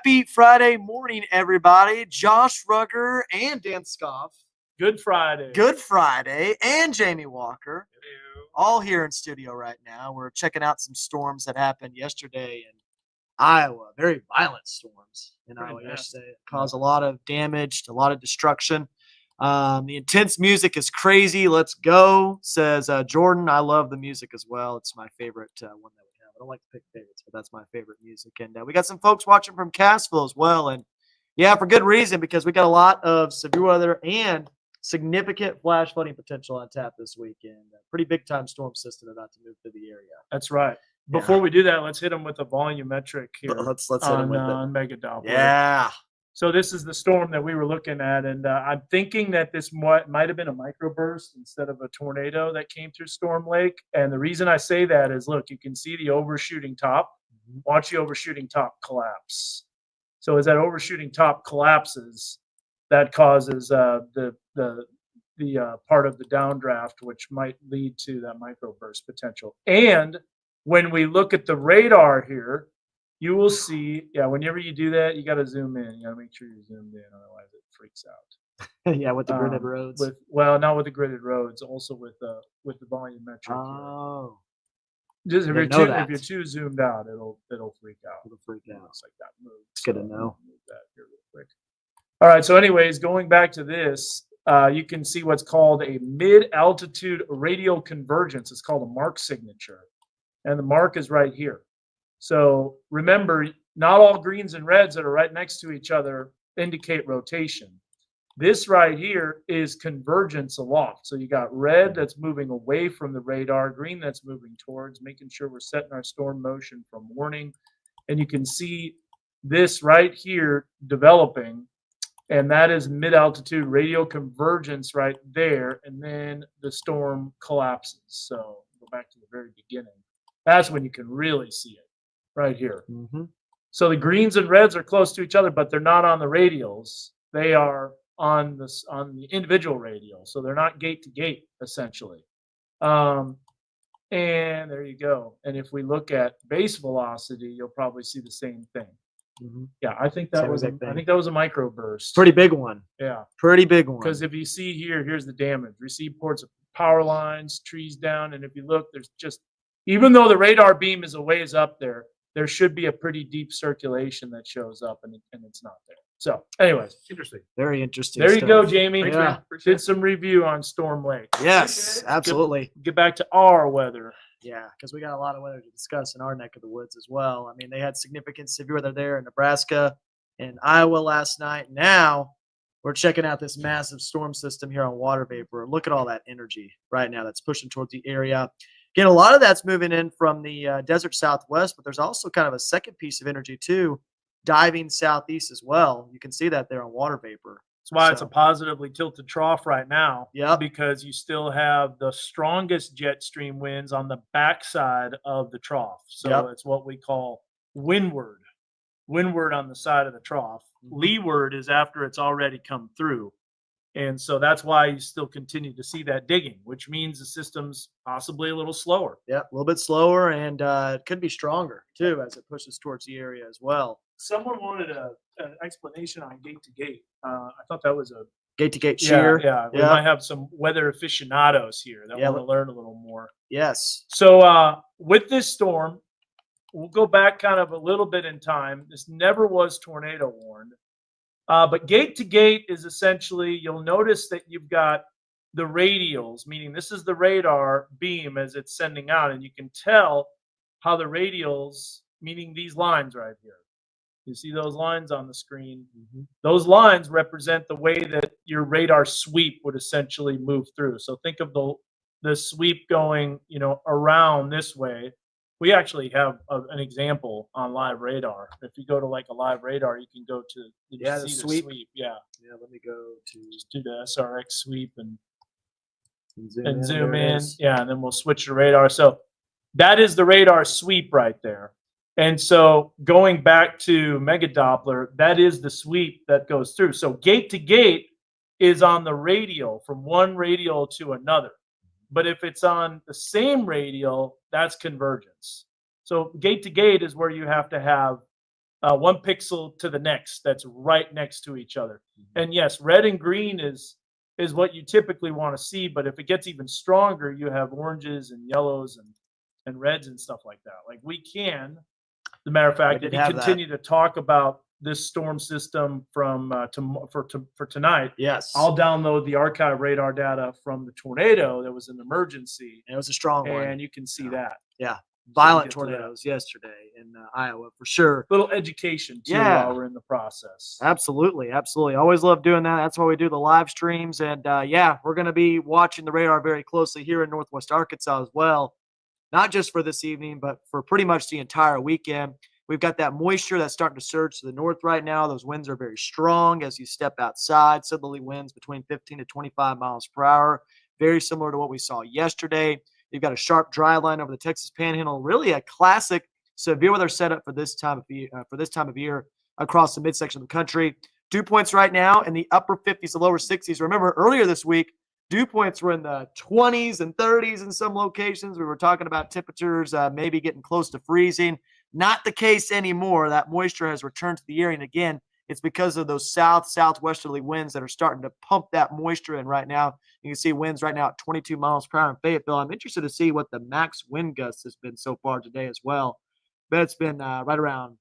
Happy Friday morning, everybody. Josh Rugger and Dan Scoff. Good Friday. Good Friday. And Jamie Walker. Hello. All here in studio right now. We're checking out some storms that happened yesterday in Iowa. Very violent storms in Iowa yesterday. It caused a lot of damage, a lot of destruction. The intense music is crazy. Let's go, says Jordan. I love the music as well. It's my favorite one that we have. I don't like to pick favorites, but that's my favorite music. And we got some folks watching from Cassville as well. And yeah, for good reason, because we got a lot of severe weather and significant flash flooding potential on tap this weekend. A pretty big time storm system about to move through the area. That's right. Before we do that, let's hit them with a volumetric here. Let's hit them with on Mega Doppler. Yeah. So this is the storm that we were looking at, and I'm thinking that this might have been a microburst instead of a tornado that came through Storm Lake. And the reason I say that is, look, you can see the overshooting top. Watch the overshooting top collapse. So as that overshooting top collapses, that causes the part of the downdraft, which might lead to that microburst potential. And when we look at the radar here, you will see, whenever you do that, you got to zoom in. You got to make sure you're zoomed in, otherwise it freaks out. Yeah, with the gridded roads. Not with the gridded roads, also with the volumetric. Oh. Just if you're too zoomed out, it'll freak out. It'll freak out. It's like that move. It's good to know. Move that here real quick. All right. So, anyways, going back to this, you can see what's called a mid-altitude radial convergence. It's called a mark signature, and the mark is right here. So remember, not all greens and reds that are right next to each other indicate rotation. This right here is convergence aloft. So you got red that's moving away from the radar, green that's moving towards, making sure we're setting our storm motion from warning. And you can see this right here developing, and that is mid-altitude radial convergence right there. And then the storm collapses. So go back to the very beginning. That's when you can really see it. Right here. So the greens and reds are close to each other, but they're not on the radials. They are on the individual radial. So they're not gate to gate, essentially. And there you go. And if we look at base velocity, you'll probably see the same thing. Yeah, I think that was a microburst. Pretty big one. Yeah. Pretty big one. Because if you see here's the damage. Receive ports of power lines, trees down, and if you look, there's just, even though the radar beam is a ways up there should be a pretty deep circulation that shows up, and it's not there. So, anyways, interesting. Very interesting. There you go, Jamie. Yeah. Did some review on Storm Lake. Yes, absolutely. Get back to our weather. Yeah, because we got a lot of weather to discuss in our neck of the woods as well. I mean, they had significant severe weather there in Nebraska and Iowa last night. Now we're checking out this massive storm system here on water vapor. Look at all that energy right now that's pushing towards the area. Again, a lot of that's moving in from the desert southwest, but there's also kind of a second piece of energy too, diving southeast as well. You can see that there on water vapor. That's why it's a positively tilted trough right now. Yeah. Because you still have the strongest jet stream winds on the backside of the trough. So it's what we call windward. Windward on the side of the trough. Leeward is after it's already come through. And so that's why you still continue to see that digging, which means the system's possibly a little slower. Yeah, a little bit slower, and it could be stronger, too, as it pushes towards the area as well. Someone wanted an explanation on gate-to-gate. I thought that was a gate-to-gate shear. Yeah. We might have some weather aficionados here that want to learn a little more. Yes. So with this storm, we'll go back kind of a little bit in time. This never was tornado warned. But gate to gate is essentially, you'll notice that you've got the radials, meaning this is the radar beam as it's sending out. And you can tell how the radials, meaning these lines right here. You see those lines on the screen? Those lines represent the way that your radar sweep would essentially move through. So think of the sweep going, around this way. We actually have an example on live radar. If you go to like a live radar, you can go to the sweep. Yeah. Let me go to just do the SRX sweep and zoom in. Yeah, and then we'll switch to radar. So that is the radar sweep right there. And so going back to Mega Doppler, that is the sweep that goes through. So gate to gate is on the radial from one radial to another. But if it's on the same radial, that's convergence. So gate to gate is where you have to have one pixel to the next that's right next to each other. And yes, red and green is what you typically want to see, but if it gets even stronger, you have oranges and yellows and reds and stuff like that. Like we can, as a matter of fact, if you continue to talk about this storm system from for tonight, yes, I'll download the archive radar data from the tornado that was an emergency. And it was a strong one. And you can see that. Yeah. Violent tornadoes yesterday in Iowa for sure. Little education too while we're in the process. Absolutely. Always love doing that. That's why we do the live streams. And we're going to be watching the radar very closely here in Northwest Arkansas as well. Not just for this evening, but for pretty much the entire weekend. We've got that moisture that's starting to surge to the north right now. Those winds are very strong as you step outside. Southerly winds between 15 to 25 miles per hour. Very similar to what we saw yesterday. You've got a sharp dry line over the Texas Panhandle. Really a classic severe weather setup for this time of year across the midsection of the country. Dew points right now in the upper 50s to lower 60s. Remember, earlier this week, dew points were in the 20s and 30s in some locations. We were talking about temperatures maybe getting close to freezing. Not the case anymore. That moisture has returned to the area. And again, it's because of those southwesterly winds that are starting to pump that moisture in right now. You can see winds right now at 22 miles per hour in Fayetteville. I'm interested to see what the max wind gust has been so far today as well. But it's been right around,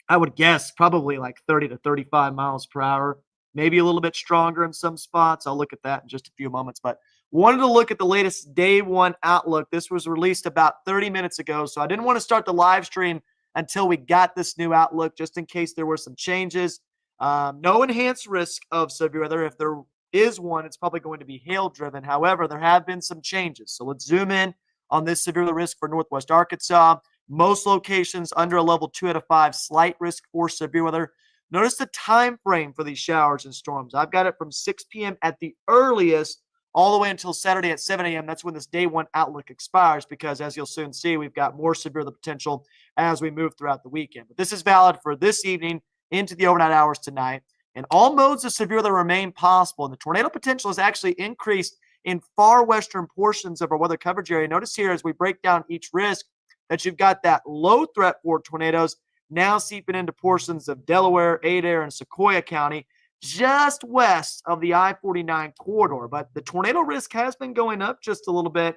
I would guess, probably like 30 to 35 miles per hour. Maybe a little bit stronger in some spots. I'll look at that in just a few moments. But wanted to look at the latest day one outlook. This was released about 30 minutes ago. So I didn't want to start the live stream until we got this new outlook, just in case there were some changes. No enhanced risk of severe weather. If there is one, it's probably going to be hail-driven. However, there have been some changes. So let's zoom in on this severe weather risk for Northwest Arkansas. Most locations under a level 2 out of 5, slight risk for severe weather. Notice the time frame for these showers and storms. I've got it from 6 p.m. at the earliest all the way until Saturday at 7 a.m. That's when this day one outlook expires because, as you'll soon see, we've got more severe weather potential as we move throughout the weekend. But this is valid for this evening into the overnight hours tonight. And all modes of severe weather remain possible. And the tornado potential has actually increased in far western portions of our weather coverage area. Notice here as we break down each risk that you've got that low threat for tornadoes now seeping into portions of Delaware, Adair, and Sequoyah County, just west of the I-49 corridor. But the tornado risk has been going up just a little bit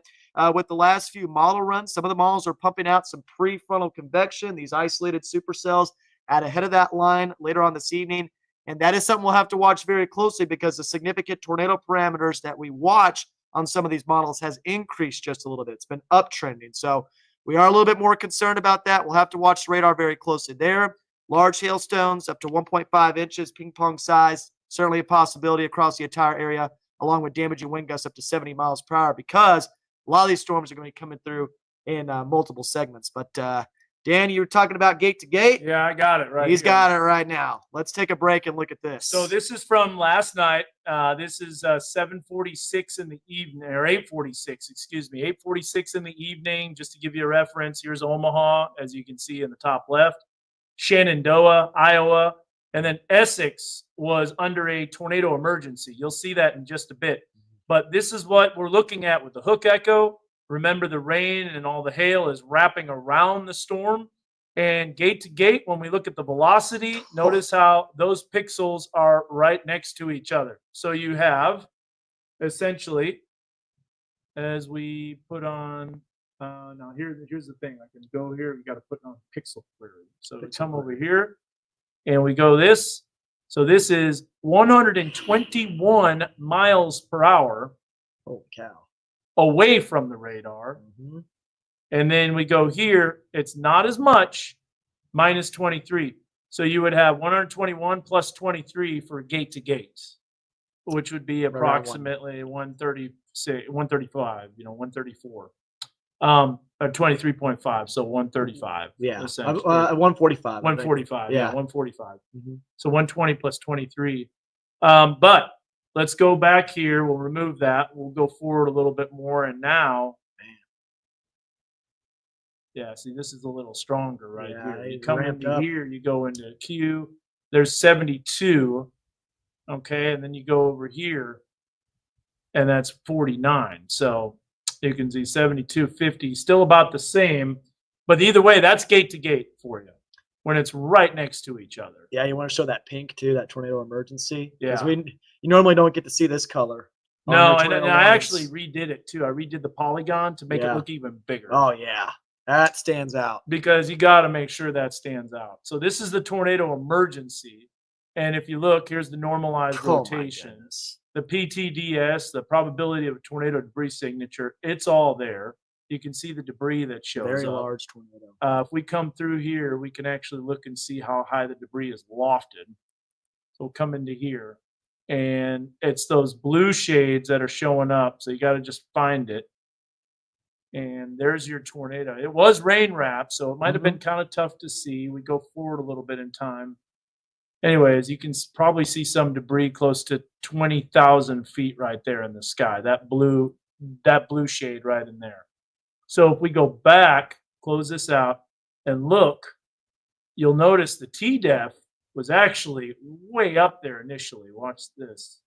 with the last few model runs. Some of the models are pumping out some prefrontal convection, these isolated supercells out ahead of that line later on this evening. And that is something we'll have to watch very closely because the significant tornado parameters that we watch on some of these models has increased just a little bit. It's been uptrending. So we are a little bit more concerned about that. We'll have to watch the radar very closely there. Large hailstones up to 1.5 inches, ping pong size, certainly a possibility across the entire area, along with damaging wind gusts up to 70 miles per hour because a lot of these storms are going to be coming through in multiple segments. But Dan, you were talking about gate to gate. Yeah, I got it right. He's got it right now. Let's take a break and look at this. So this is from last night. This is 7:46 in the evening, or 8:46, excuse me, 8:46 in the evening. Just to give you a reference, here's Omaha, as you can see in the top left. Shenandoah, Iowa, and then Essex was under a tornado emergency. You'll see that in just a bit. But this is what we're looking at with the hook echo. Remember, the rain and all the hail is wrapping around the storm. And gate to gate, when we look at the velocity, notice how those pixels are right next to each other. So you have, essentially, as we put on, now here's the thing. I can go here. We got to put on pixel query. So we come over here, and we go this. So this is 121 miles per hour. Holy cow. Away from the radar. Mm-hmm. And then we go here, it's not as much, minus 23. So you would have 121 plus 23 for gate to gate, which would be approximately 136, 135, 134. Or 23.5, so 135. Yeah, 145. 145, yeah, 145. Mm-hmm. So 120 plus 23. But let's go back here. We'll remove that. We'll go forward a little bit more. And now, yeah, see, this is a little stronger right here. You come into here, you go into Q. There's 72. Okay, and then you go over here, and that's 49. So you can see 72, 50, still about the same. But either way, that's gate to gate for you. when it's right next to each other. Yeah, you want to show that pink too, that tornado emergency? Because Yeah. you normally don't get to see this color. on No, your and tornado I warnings. actually redid it too. I redid the polygon to make it Yeah. look even bigger. Oh yeah, that stands out. Because you got to make sure that stands out. So this is the tornado emergency. And if you look, here's the normalized Oh, my rotation. goodness. The PTDS, the probability of a tornado debris signature, it's all there. You can see the debris that shows Very up. large tornado. If we come through here, we can actually look and see how high the debris is lofted. So we'll come into here, and it's those blue shades that are showing up. So you got to just find it. And there's your tornado. It was rain wrapped, so it might have been kind of tough to see. We go forward a little bit in time. Anyways, you can probably see some debris close to 20,000 feet right there in the sky. That blue shade right in there. So if we go back, close this out, and look, you'll notice the TDEF was actually way up there initially. Watch this.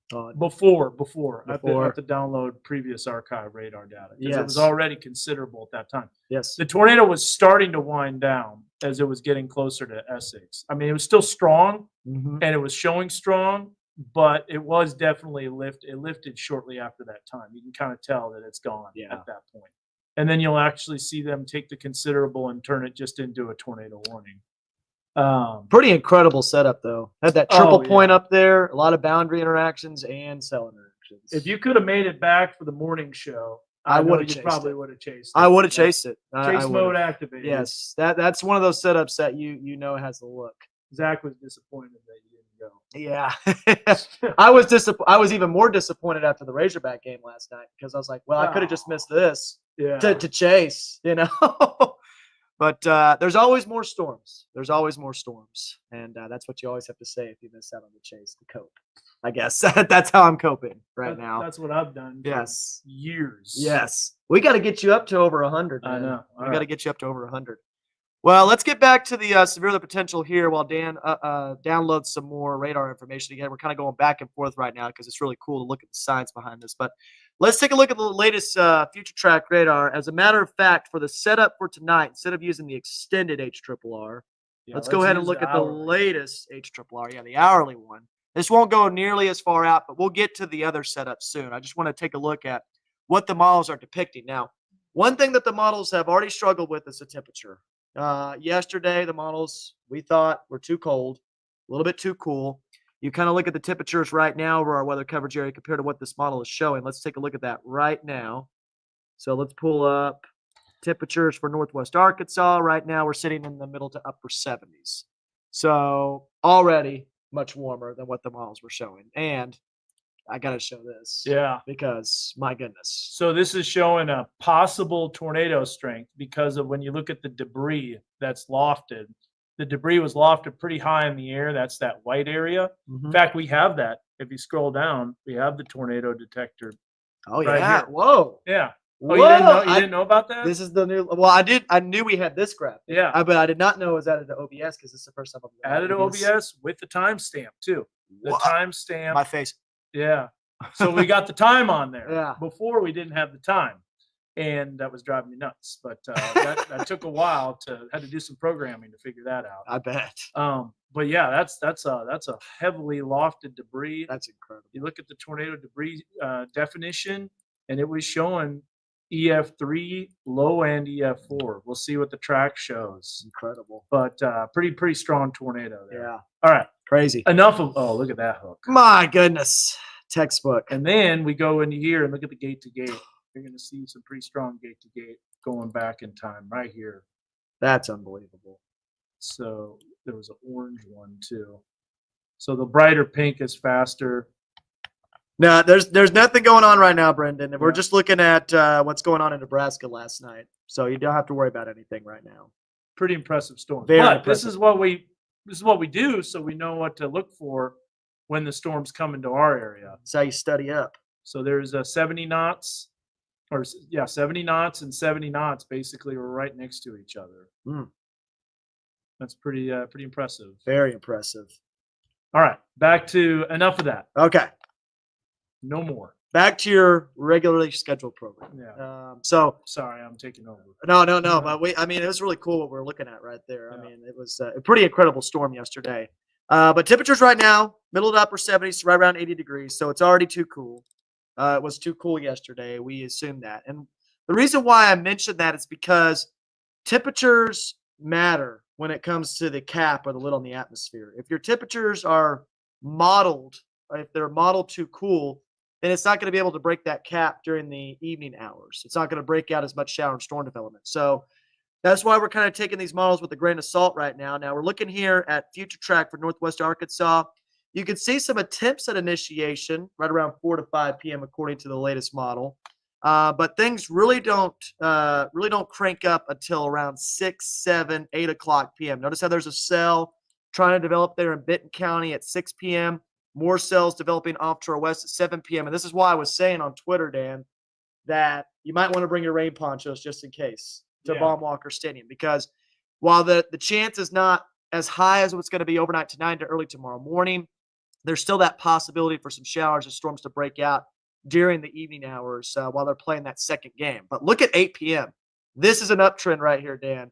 Before I have to download previous archive radar data because it was already considerable at that time. Yes. The tornado was starting to wind down as it was getting closer to Essex. I mean, it was still strong and it was showing strong, but it was definitely lifted. It lifted shortly after that time. You can kind of tell that it's gone at that point. And then you'll actually see them take the considerable and turn it just into a tornado warning. Pretty incredible setup though. Had that triple point up there, a lot of boundary interactions and cell interactions. If you could have made it back for the morning show, I would have probably would have chased it. I would have chased it. Chase mode activated. Yes, that's one of those setups that you know has the look. Zach was disappointed that you didn't go. Yeah, I was even more disappointed after the Razorback game last night because I was like, well, I could have just missed this to chase, you know. But there's always more storms. There's always more storms, and that's what you always have to say if you miss out on the chase to cope. I guess that's how I'm coping now. That's what I've done. For years. Yes, we got to get you up to over 100. Man. I know. We got to get you up to over 100. Well, let's get back to the severe the potential here while Dan downloads some more radar information. Again, we're kind of going back and forth right now because it's really cool to look at the science behind this. But let's take a look at the latest future track radar. As a matter of fact, for the setup for tonight, instead of using the extended HRRR, let's go ahead and look at the latest HRRR. Yeah, the hourly one. This won't go nearly as far out, but we'll get to the other setup soon. I just want to take a look at what the models are depicting. Now, one thing that the models have already struggled with is the temperature. Yesterday, the models we thought were too cold, a little bit too cool. You kind of look at the temperatures right now over our weather coverage area compared to what this model is showing. Let's take a look at that right now. So let's pull up temperatures for Northwest Arkansas. Right now, we're sitting in the middle to upper 70s. So already much warmer than what the models were showing. And I got to show this. Yeah. Because my goodness. So this is showing a possible tornado strength because of when you look at the debris that's lofted. The debris was lofted pretty high in the air. That's that white area. In fact, we have that. If you scroll down, we have the tornado detector. Oh, yeah. Here. Whoa. Yeah. Oh, you didn't know about that? This is the new. Well, I did. I knew we had this graph. Yeah. But I did not know it was added to OBS because this is the first time I've added to OBS with the timestamp too. The timestamp. My face. Yeah. So we got the time on there. Yeah. Before we didn't have the time, and that was driving me nuts. But that took a while had to do some programming to figure that out. I bet. But yeah, that's a heavily lofted debris. That's incredible. You look at the tornado debris definition, and it was showing EF3 low end EF4. We'll see what the track shows. Incredible. But pretty strong tornado there. Yeah. All right. Crazy. Enough of look at that hook. My goodness. Textbook. And then we go into here and look at the gate to gate. You're going to see some pretty strong gate to gate going back in time right here. That's unbelievable. So there was an orange one too. So the brighter pink is faster. No, there's nothing going on right now, Brendan. We're just looking at what's going on in Nebraska last night. So you don't have to worry about anything right now. Pretty impressive storm. Very but impressive. This is what we do, so we know what to look for when the storms come into our area. That's how you study up. So there's 70 knots, 70 knots and 70 knots basically were right next to each other. That's pretty impressive. Very impressive. All right, back to enough of that. Okay. No more. back to your regularly scheduled program. Yeah. So Sorry, I'm taking over. no, but it was really cool what we're looking at right there. Yeah. I mean, it was a pretty incredible storm yesterday. But temperatures right now, middle to upper 70s, right around 80 degrees. So it's already too cool. It was too cool yesterday. We assumed that. And the reason why I mentioned that is because temperatures matter when it comes to the cap or the lid on the atmosphere. If your temperatures are modeled, or if they're modeled too cool, then it's not going to be able to break that cap during the evening hours. It's not going to break out as much shower and storm development. So that's why we're kind of taking these models with a grain of salt right now. Now we're looking here at Future Track for Northwest Arkansas. You can see some attempts at initiation right around 4 to 5 p.m. according to the latest model. But things really don't crank up until around 6, 7, 8 o'clock p.m. Notice how there's a cell trying to develop there in Benton County at 6 p.m. More cells developing off to our west at 7 p.m. And this is why I was saying on Twitter, Dan, that you might want to bring your rain ponchos just in case to Baum-Walker Stadium, because while the chance is not as high as what's going to be overnight tonight to early tomorrow morning, there's still that possibility for some showers and storms to break out during the evening hours while they're playing that second game. But look at 8 p.m. This is an uptrend right here, Dan.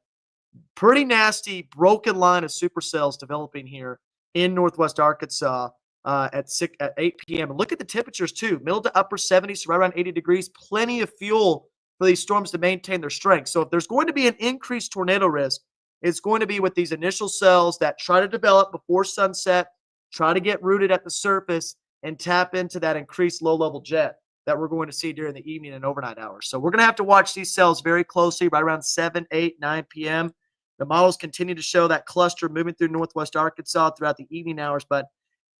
Pretty nasty broken line of supercells developing here in Northwest Arkansas at 8 p.m. And look at the temperatures too, middle to upper 70s, so right around 80 degrees. Plenty of fuel for these storms to maintain their strength. So if there's going to be an increased tornado risk, it's going to be with these initial cells that try to develop before sunset, try to get rooted at the surface, and tap into that increased low-level jet that we're going to see during the evening and overnight hours. So we're going to have to watch these cells very closely right around 7, 8, 9 p.m. The models continue to show that cluster moving through Northwest Arkansas throughout the evening hours, but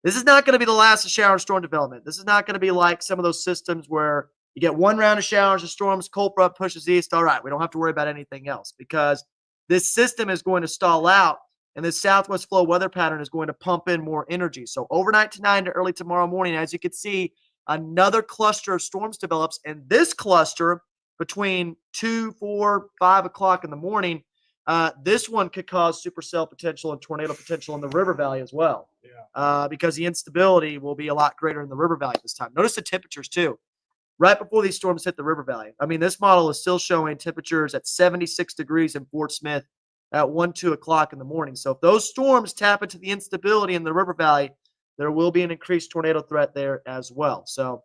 this is not going to be the last of shower and storm development. This is not going to be like some of those systems where you get one round of showers and storms, cold front pushes east. All right, we don't have to worry about anything else because this system is going to stall out, and this southwest flow weather pattern is going to pump in more energy. So overnight tonight to early tomorrow morning, as you can see, another cluster of storms develops, and this cluster between 2, 4, 5 o'clock in the morning, this one could cause supercell potential and tornado potential in the river valley as well. Because the instability will be a lot greater in the river valley this time. Notice the temperatures too. Right before these storms hit the river valley. I mean, this model is still showing temperatures at 76 degrees in Fort Smith at 1, 2 o'clock in the morning. So if those storms tap into the instability in the river valley, there will be an increased tornado threat there as well. So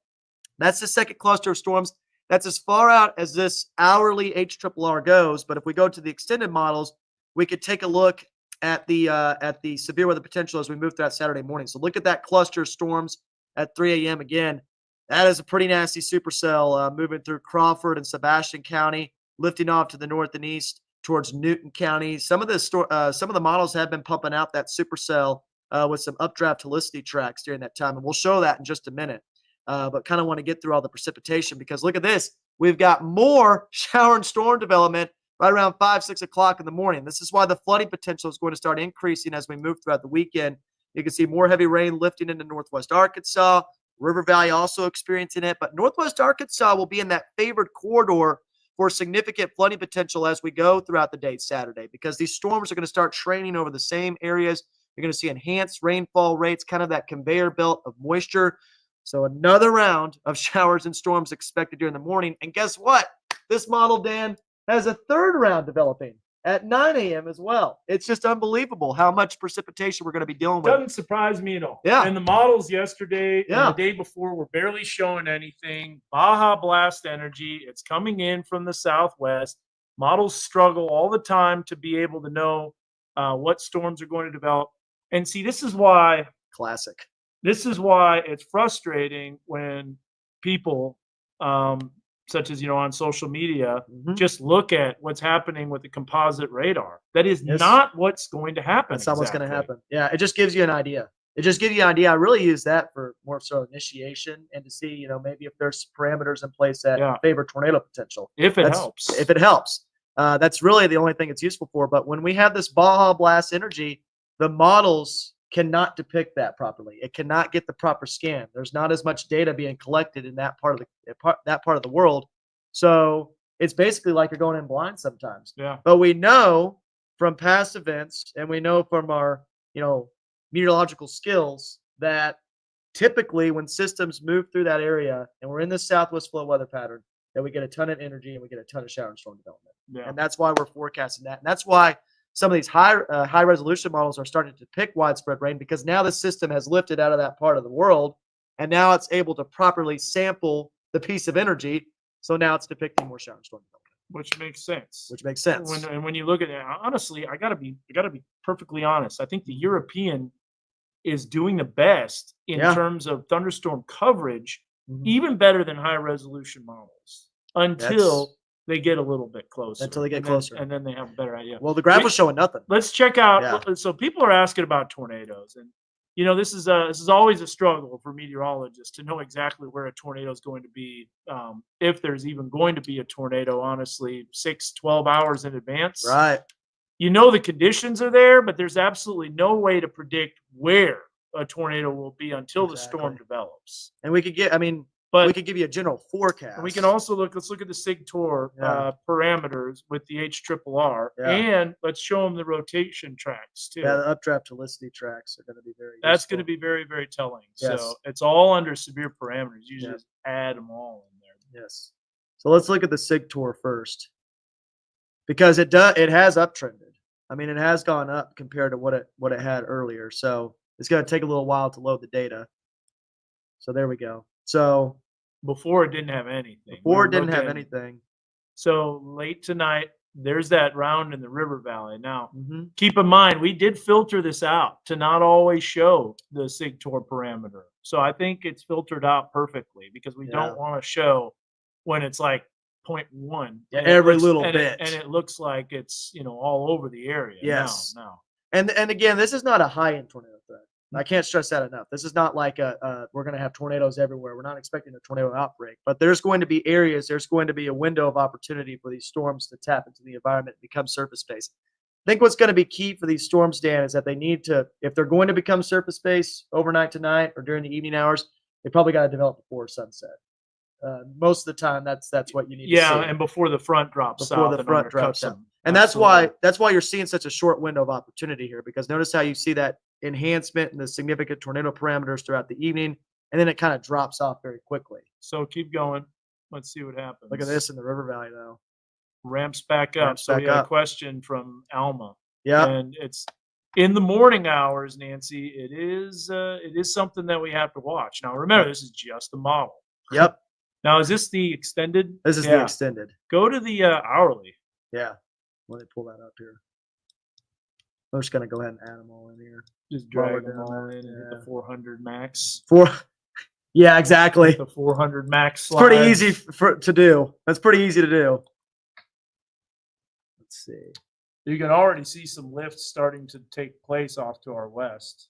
that's the second cluster of storms. That's as far out as this hourly HRRR goes. But if we go to the extended models, we could take a look at the severe weather potential as we move throughout Saturday morning. So look at that cluster of storms at 3 a.m. again. That is a pretty nasty supercell moving through Crawford and Sebastian County, lifting off to the north and east towards Newton County. Some of the models have been pumping out that supercell with some updraft helicity tracks during that time, and we'll show that in just a minute. But kind of want to get through all the precipitation because look at this. We've got more shower and storm development right around 5, 6 o'clock in the morning. This is why the flooding potential is going to start increasing as we move throughout the weekend. You can see more heavy rain lifting into Northwest Arkansas. River Valley also experiencing it, but Northwest Arkansas will be in that favored corridor for significant flooding potential as we go throughout the day Saturday because these storms are going to start training over the same areas. You're going to see enhanced rainfall rates, kind of that conveyor belt of moisture. So another round of showers and storms expected during the morning. And guess what? This model, Dan, has a third round developing at 9 a.m. as well. It's just unbelievable how much precipitation we're going to be dealing with. Doesn't surprise me at all. Yeah. And the models yesterday and the day before were barely showing anything. Baja blast energy. It's coming in from the southwest. Models struggle all the time to be able to know what storms are going to develop. And see, this is why classic. This is why it's frustrating when people such as, on social media, just look at what's happening with the composite radar. That is not what's going to happen. That's not what's going to happen. Yeah, it just gives you an idea. I really use that for more so initiation and to see, maybe if there's parameters in place that favor tornado potential. If it helps. If it helps. That's really the only thing it's useful for. But when we have this Baja blast energy, the models cannot depict that properly. It cannot get the proper scan. There's not as much data being collected in that part of the world. So it's basically like you're going in blind sometimes. Yeah. But we know from past events and we know from our, meteorological skills that typically when systems move through that area and we're in this southwest flow weather pattern, that we get a ton of energy and we get a ton of shower and storm development. Yeah. And that's why we're forecasting that. And that's why some of these high resolution models are starting to depict widespread rain, because now the system has lifted out of that part of the world, and now it's able to properly sample the piece of energy. So now it's depicting more shower and storm development, Which makes sense. which makes sense. When you look at it, honestly, I gotta be perfectly honest. I think the European is doing the best in Yeah. terms of thunderstorm coverage, Mhm. even better than high resolution models, until they get a little bit closer. Until they get and closer. and then they have a better idea. Well, the graph We- was showing nothing. Let's check out. Yeah. So people are asking about tornadoes, and this is always a struggle for meteorologists to know exactly where a tornado is going to be, if there's even going to be a tornado. Honestly, 6-12 hours in advance. Right. The conditions are there, but there's absolutely no way to predict where a tornado will be until the storm Exactly. develops. And we could get, we But could give you a general forecast. and we can also let's look at the SIGTOR Yeah. parameters with the HRRR, Yeah. and let's show them the rotation tracks too. Yeah, the updraft helicity tracks are going to be very That's going to useful. be very, very telling. Yes. So it's all under severe parameters. You Yeah. just add them all in there. Yes. So let's look at the SIGTOR first, because it has uptrended. It has gone up compared to what it had earlier. So it's going to take a little while to load the data. So there we go. So Before it didn't have anything. We before were it didn't have looking- anything. So late tonight, there's that round in the river valley. Now, Hmm. keep in mind, we did filter this out to not always show the SIGTOR parameter. So I think it's filtered out perfectly, because we Yeah. don't want to show when it's like 0.1. Yeah, and it every looks- little and bit. and it looks like it's all over the area. Yes. No. And again, this is not a high-end tornado threat. I can't stress that enough. This is not like we're going to have tornadoes everywhere. We're not expecting a tornado outbreak, but there's going to be areas, there's going to be a window of opportunity for these storms to tap into the environment and become surface based. I think what's going to be key for these storms, Dan, is that they need to, if they're going to become surface based overnight tonight or during the evening hours, they probably got to develop before sunset. Most of the time, that's what you need to see. Yeah, and before the front drops Before south the and front undercuts drops out. them. And Absolutely. that's why you're seeing such a short window of opportunity here, because notice how you see that enhancement and the significant tornado parameters throughout the evening, and then it kind of drops off very quickly. So keep going. Let's see what happens. Look at this in the river valley, though. Ramps back up. Ramps So we back got a up. question from Alma. Yeah, And it's in the morning hours, Nancy. It is something that we have to watch. Now remember, this is just a model. yep. Now, is this the extended? This is the Yeah. extended. Go to the hourly. Yeah. Let me pull that up here. I'm just gonna go ahead and add them all in here. Just While we're drag them doing all that, in and hit yeah. the 400 max. Yeah, exactly. The 400 max. It's pretty slides. easy to do. That's pretty easy to do. Let's see. You can already see some lifts starting to take place off to our west.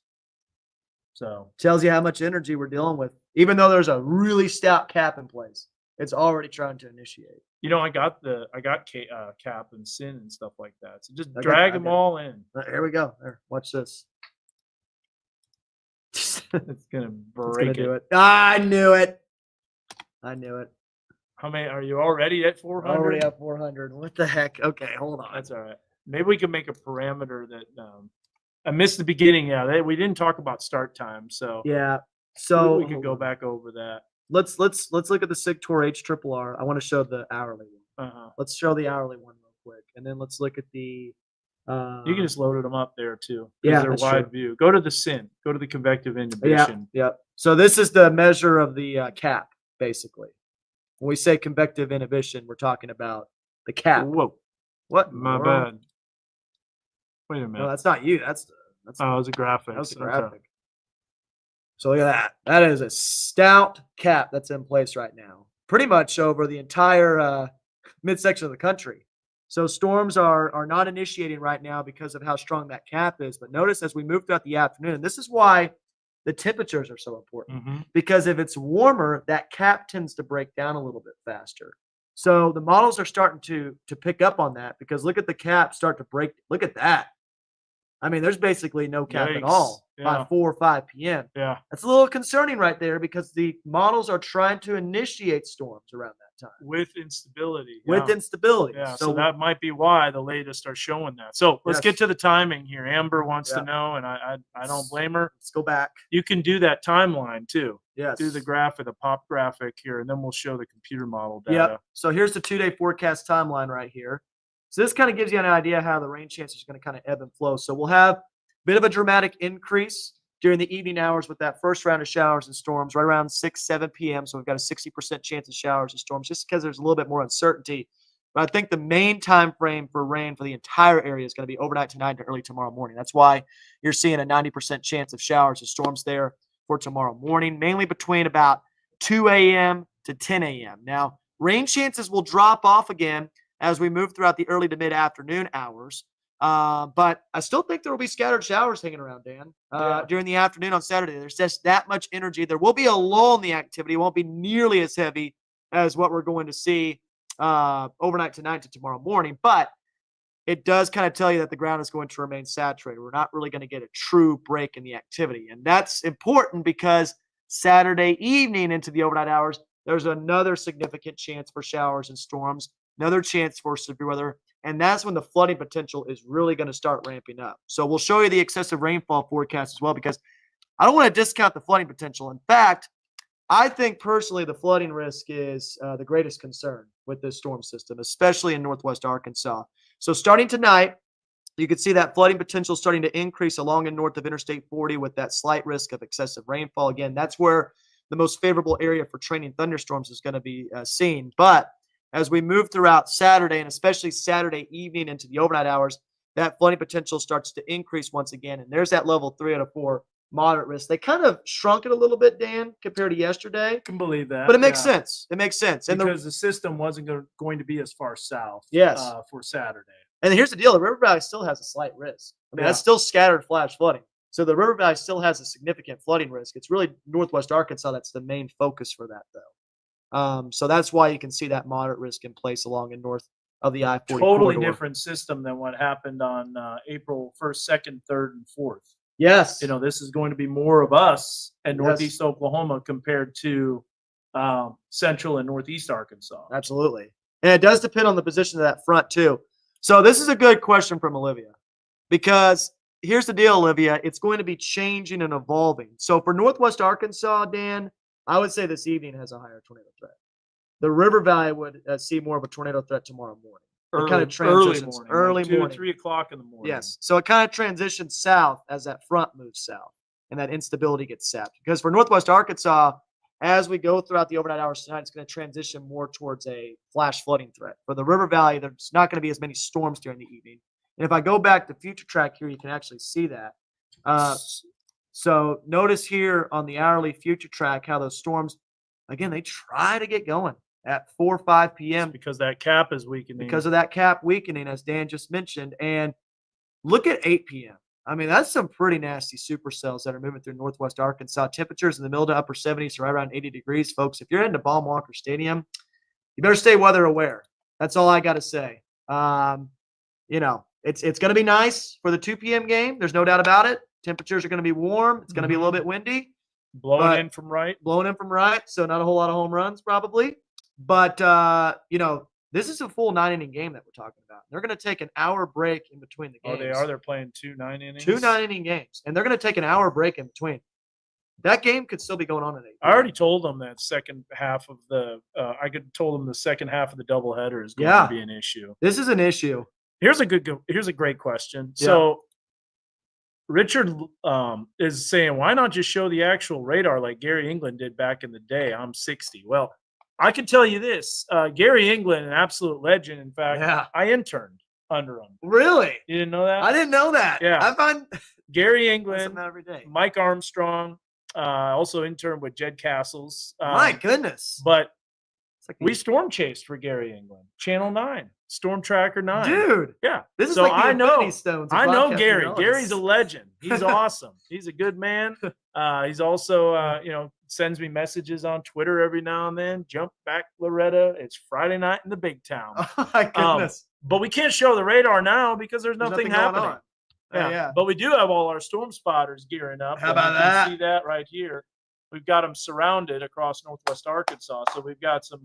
So Tells you how much energy we're dealing with. Even though there's a really stout cap in place, it's already trying to initiate. I got cap and sin and stuff like that. So just I got- drag I them got- all in. Here we go. There, watch this. It's gonna It's break gonna do it. it. I knew it. I knew it. How many are you already at 400? Already up 400. What the heck? Okay, hold on. That's all right. Maybe we can make a parameter that I missed the beginning. Yeah, we didn't talk about start time, so Yeah. So we could go back over that. Let's look at the SIGTOR HRRR. I want to show the hourly one. Uh-huh. Let's show the hourly one real quick, and then let's look at the. You can just load them up there too. 'Cause yeah, they're that's wide true. view. Go to the SIN. Go to the convective Yeah, inhibition. yeah. So this is the measure of the cap, basically. When we say convective inhibition, we're talking about the cap. Whoa, What? in the my world? bad. Wait a No, minute. that's not you. That's Oh, it was a graphic. That's the Okay. graphic. So look at that. That is a stout cap that's in place right now, pretty much over the entire midsection of the country. So storms are not initiating right now because of how strong that cap is. But notice as we move throughout the afternoon, and this is why the temperatures are so important, Mhm. because if it's warmer, that cap tends to break down a little bit faster. So the models are starting to pick up on that, because look at the cap start to break. Look at that. I mean, there's basically no cap at Yikes. all by Yeah. 4 or 5 p.m. Yeah. That's a little concerning right there because the models are trying to initiate storms around that time With instability. with yeah. instability. Yeah, so that might be why the latest are showing that. So let's Yes. get to the timing here. Amber wants Yeah. to know, and I don't blame her. Let's go back. You can do that timeline too. Yes. Do the graph of the pop graphic here, and then we'll show the computer model data. Yep. So here's the 2-day forecast timeline right here. So this kind of gives you an idea how the rain chances are going to kind of ebb and flow. So we'll have a bit of a dramatic increase during the evening hours with that first round of showers and storms right around 6, 7 p.m. So we've got a 60% chance of showers and storms just because there's a little bit more uncertainty. But I think the main time frame for rain for the entire area is going to be overnight tonight to early tomorrow morning. That's why you're seeing a 90% chance of showers and storms there for tomorrow morning, mainly between about 2 a.m. to 10 a.m. Now, rain chances will drop off again as we move throughout the early to mid-afternoon hours. But I still think there will be scattered showers hanging around, Dan, during the afternoon on Saturday. There's just that much energy. There will be a lull in the activity. It won't be nearly as heavy as what we're going to see overnight tonight to tomorrow morning. But it does kind of tell you that the ground is going to remain saturated. We're not really going to get a true break in the activity. And that's important because Saturday evening into the overnight hours, there's another significant chance for showers and storms, another chance for severe weather. And that's when the flooding potential is really going to start ramping up. So we'll show you the excessive rainfall forecast as well, because I don't want to discount the flooding potential. In fact, I think personally the flooding risk is the greatest concern with this storm system, especially in northwest Arkansas. So starting tonight, you can see that flooding potential starting to increase along and north of Interstate 40 with that slight risk of excessive rainfall. Again, that's where the most favorable area for training thunderstorms is going to be seen. But as we move throughout Saturday, and especially Saturday evening into the overnight hours, that flooding potential starts to increase once again. And there's that level 3 out of 4 moderate risk. They kind of shrunk it a little bit, Dan, compared to yesterday. I can believe that. But it makes sense. It makes sense. And because the system wasn't going to be as far south Yes. For Saturday. And here's the deal. The River Valley still has a slight risk. I mean, that's still scattered flash flooding. So the River Valley still has a significant flooding risk. It's really northwest Arkansas that's the main focus for that, though. So that's why you can see that moderate risk in place along and north of the I-40 Totally corridor. different system than what happened on April 1st, 2nd, 3rd, and 4th. Yes. You know, this is going to be more of us and northeast Oklahoma compared to central and northeast Arkansas. Absolutely. And it does depend on the position of that front, too. So this is a good question from Olivia, because here's the deal, Olivia. It's going to be changing and evolving. So for northwest Arkansas, Dan, I would say this evening has a higher tornado threat. The River Valley would see more of a tornado threat tomorrow morning. Early morning. Early like 2 morning. or 3 o'clock in the morning. Yes. So it kind of transitions south as that front moves south and that instability gets sapped. Because for northwest Arkansas, as we go throughout the overnight hours tonight, it's going to transition more towards a flash flooding threat. For the River Valley, there's not going to be as many storms during the evening. And if I go back to Future Track here, you can actually see that. So notice here on the hourly Future Track how those storms, again, they try to get going at 4 or 5 p.m. because that cap is weakening. Because of that cap weakening, as Dan just mentioned. And look at 8 p.m. I mean, that's some pretty nasty supercells that are moving through northwest Arkansas. Temperatures in the middle to upper 70s, so right around 80 degrees. Folks, if you're into Baum Walker Stadium, you better stay weather aware. That's all I got to say. You know, it's going to be nice for the 2 p.m. game. There's no doubt about it. Temperatures are going to be warm. It's going to be a little bit windy. Blowing in from right. So not a whole lot of home runs probably. But, you know, this is a full 9-inning game that we're talking about. They're going to take an hour break in between the games. Oh, they are? They're playing 2 9-innings? 2 9-inning games. And they're going to take an hour break in between. That game could still be going on at 8. I already told them that second half of the told them the second half of the doubleheader is going to be an issue. This is an issue. Here's a great question. Yeah. So Richard is saying, why not just show the actual radar like Gary England did back in the day? I'm 60. Well, I can tell you this. Gary England, an absolute legend. In fact, I interned under him. Really? You didn't know that? I didn't know that. Yeah. I find Gary England, every day. Mike Armstrong, also interned with Jed Castles. My goodness. But like we storm chased for Gary England. Channel 9. Storm Tracker 9. Dude. Yeah. This is so like the I know. Infinity Stones. I know Gary. Gary's a legend. He's awesome. He's a good man. He's also, you know, sends me messages on Twitter every now and then. Jump back, Loretta. It's Friday night in the big town. Oh, my goodness. But we can't show the radar now because there's nothing happening. Yeah. But we do have all our storm spotters gearing up. How and about you can that? see that right here. We've got them surrounded across Northwest Arkansas. So we've got some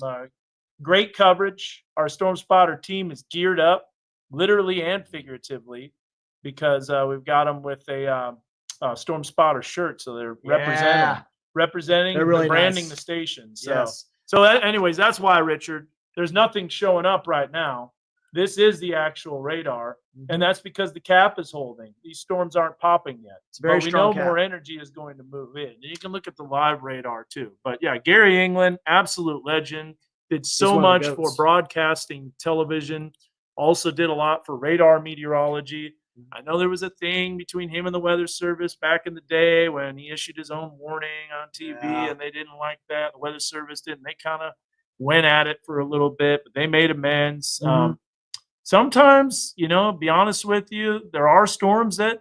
great coverage. Our storm spotter team is geared up, literally and figuratively, because we've got them with a storm spotter shirt. So they're representing, They're really branding nice. the station. So, Yes. anyways, that's why, Richard, there's nothing showing up right now. This is the actual radar, and that's because the cap is holding. These storms aren't popping yet. It's very but we strong know cap. more energy is going to move in. And you can look at the live radar too. But yeah, Gary England, absolute legend, did so one much of the for goats. broadcasting television. Also did a lot for radar meteorology. I know there was a thing between him and the Weather Service back in the day when he issued his own warning on TV, and they didn't like that. The Weather Service didn't. They kind of went at it for a little bit, but they made amends. Sometimes, be honest with you, there are storms that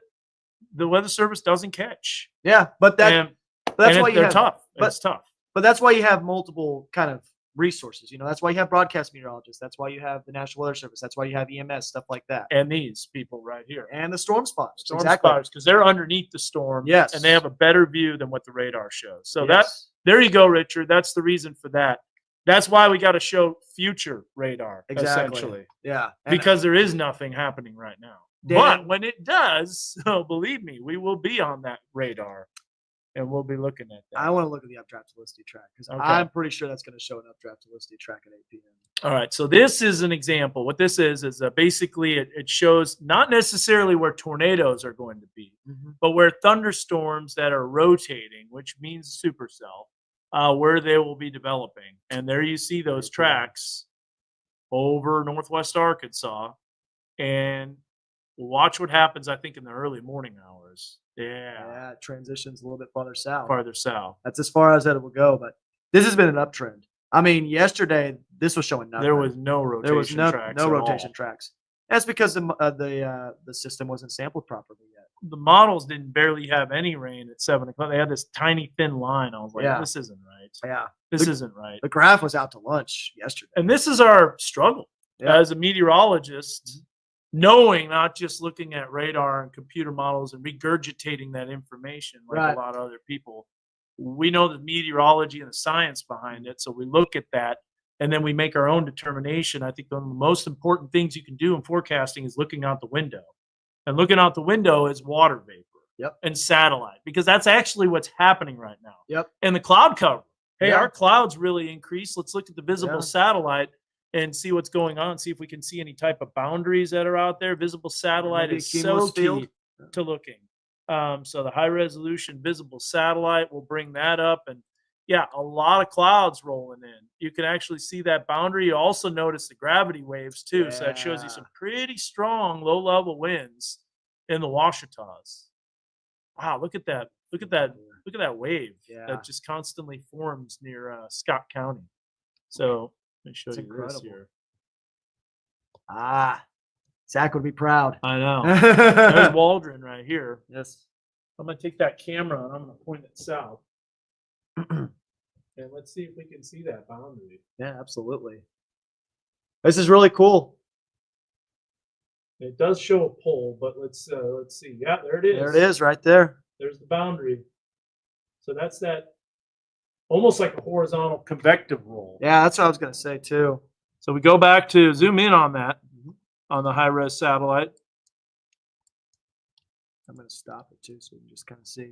the Weather Service doesn't catch. Yeah, but that's why they're tough. It's tough. But that's why you have multiple kind of resources. That's why you have broadcast meteorologists. That's why you have the National Weather Service. That's why you have EMS, stuff like that. And these people right here. And the storm spotters. Storm spotters, because they're underneath the storm. Yes. And they have a better view than what the radar shows. So Yes. there you go, Richard. That's the reason for that. That's why we got to show future radar, Exactly. essentially. Yeah. Because there is nothing happening right now. But when it does, believe me, we will be on that radar, and we'll be looking at that. I want to look at the updraft velocity track because I'm pretty sure that's going to show an updraft velocity track at 8 p.m. All right, so this is an example. What this is basically it shows not necessarily where tornadoes are going to be, but where thunderstorms that are rotating, which means supercell, where they will be developing. And there you see those tracks over Northwest Arkansas. And watch what happens, I think, in the early morning hours. Yeah, it transitions a little bit farther south. That's as far as it will go, but this has been an uptrend. I mean, yesterday this was showing nothing. There was no rotation tracks. No rotation tracks. That's because the system wasn't sampled properly yet. The models didn't barely have any rain at 7 o'clock. They had this tiny thin line. I was like, this isn't right. Yeah. This isn't right. The graph was out to lunch yesterday. And this is our struggle as a meteorologist, knowing, not just looking at radar and computer models and regurgitating that information like a lot of other people. We know the meteorology and the science behind it. So we look at that and then we make our own determination. I think one of the most important things you can do in forecasting is looking out the window. And looking out the window is water vapor and satellite, because that's actually what's happening right now. And the cloud cover. Hey, our clouds really increased. Let's look at the visible satellite and see what's going on, see if we can see any type of boundaries that are out there. Visible satellite is so key to looking. So the high resolution visible satellite will bring that up. And a lot of clouds rolling in. You can actually see that boundary. You also notice the gravity waves too. So that shows you some pretty strong low level winds in the Ouachitas. Wow, look at that. Look at that wave that just constantly forms near Scott County. So let me show you this here. Zach would be proud. I know. There's Waldron right here. Yes. I'm going to take that camera and I'm going to point it south. And let's see if we can see that boundary. Yeah, absolutely. This is really cool. It does show a pole, but let's see. Yeah, there it is. There it is, right there. There's the boundary. So that's that, almost like a horizontal convective roll. Yeah, that's what I was going to say too. So we go back to zoom in on that on the high res satellite. I'm going to stop it too, so you can just kind of see.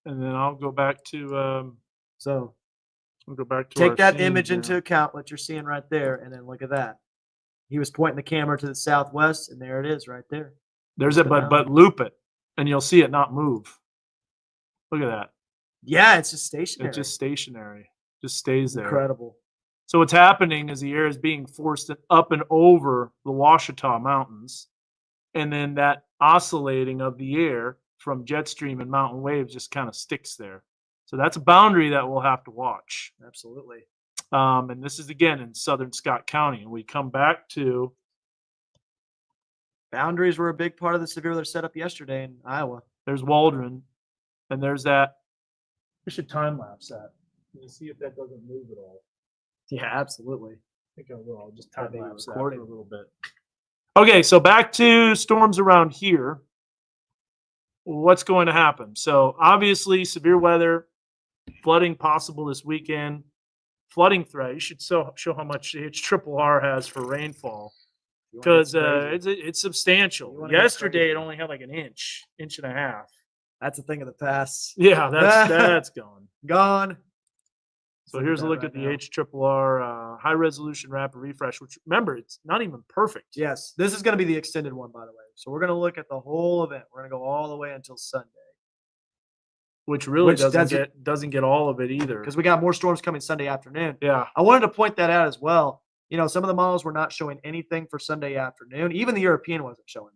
And then I'll go back to so we'll go back to take that image into account, what you're seeing right there, and then look at that. He was pointing the camera to the southwest, and there it is right there. There's it, but loop it, and you'll see it not move. Look at that. Yeah, it's just stationary. It's just stationary. Just stays there. Incredible. So what's happening is the air is being forced up and over the Ouachita Mountains, and then that oscillating of the air from jet stream and mountain waves just kind of sticks there. So that's a boundary that we'll have to watch. Absolutely. And this is again in southern Scott County, and we come back to boundaries were a big part of the severe weather setup yesterday in Iowa. There's Waldron, and there's that. We should time lapse that. Can you see if that doesn't move at all? Yeah, absolutely. I think I will. I'll just time lapse that for a little bit. Okay, so back to storms around here. What's going to happen? So obviously, severe weather, flooding possible this weekend. Flooding threat. You should show how much HRRR has for rainfall because it's substantial. Yesterday, it only had like an inch and a half. That's a thing of the past. Yeah, that's gone. Gone. So here's a look at the HRRR high resolution rapid refresh, which remember, it's not even perfect. Yes, this is going to be the extended one, by the way. So we're going to look at the whole event. We're going to go all the way until Sunday. Which really doesn't get all of it either. Because we got more storms coming Sunday afternoon. Yeah. I wanted to point that out as well. You know, some of the models were not showing anything for Sunday afternoon. Even the European wasn't showing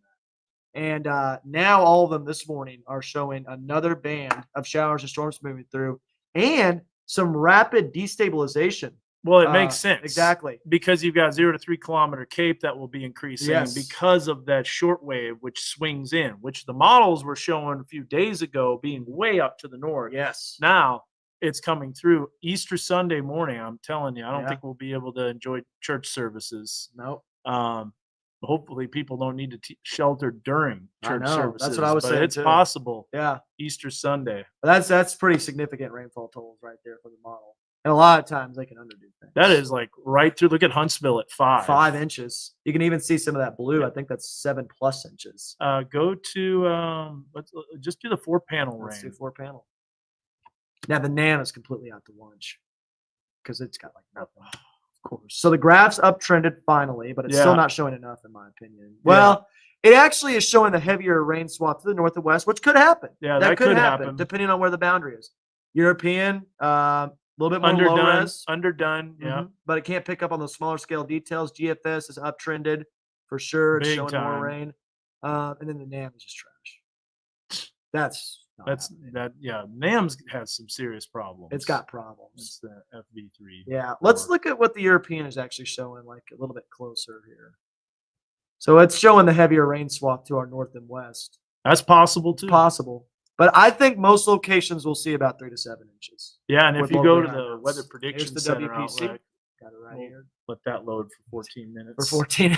that. And now all of them this morning are showing another band of showers and storms moving through and some rapid destabilization. Well, it makes sense. Exactly. Because you've got 0 to 3 kilometer cape that will be increasing because of that short wave, which swings in, which the models were showing a few days ago being way up to the north. Yes. Now it's coming through Easter Sunday morning. I'm telling you, I don't think we'll be able to enjoy church services. Nope. Hopefully people don't need to shelter during church services. That's what I was saying. It's possible. Yeah. Easter Sunday. That's pretty significant rainfall totals right there for the model. And a lot of times they can underdo things. That is like right through. Look at Huntsville at 5. 5 inches. You can even see some of that blue. I think that's 7+ inches. Go to let's just do the 4-panel rain. Let's do 4-panel. Now the NAM is completely out to lunch because it's got like nothing. Of course. So the graph's uptrended finally, but it's still not showing enough in my opinion. Well, it actually is showing the heavier rain swath to the north and west, which could happen. Yeah, that could happen depending on where the boundary is. European, a little bit more low res. Underdone, yeah. But it can't pick up on those smaller scale details. GFS is uptrended for sure. It's Big showing time. more rain. And then the NAM is just trash. That's NAM's has some serious problems. It's got problems. It's the FV3. Yeah. Let's look at what the European is actually showing like a little bit closer here. So it's showing the heavier rain swath to our north and west. That's possible too. Possible. But I think most locations will see about 3 to 7 inches. Yeah, and if you go to the Weather Prediction Center WPC. outlet, Got it right here. Let that load for 14 minutes. For 14.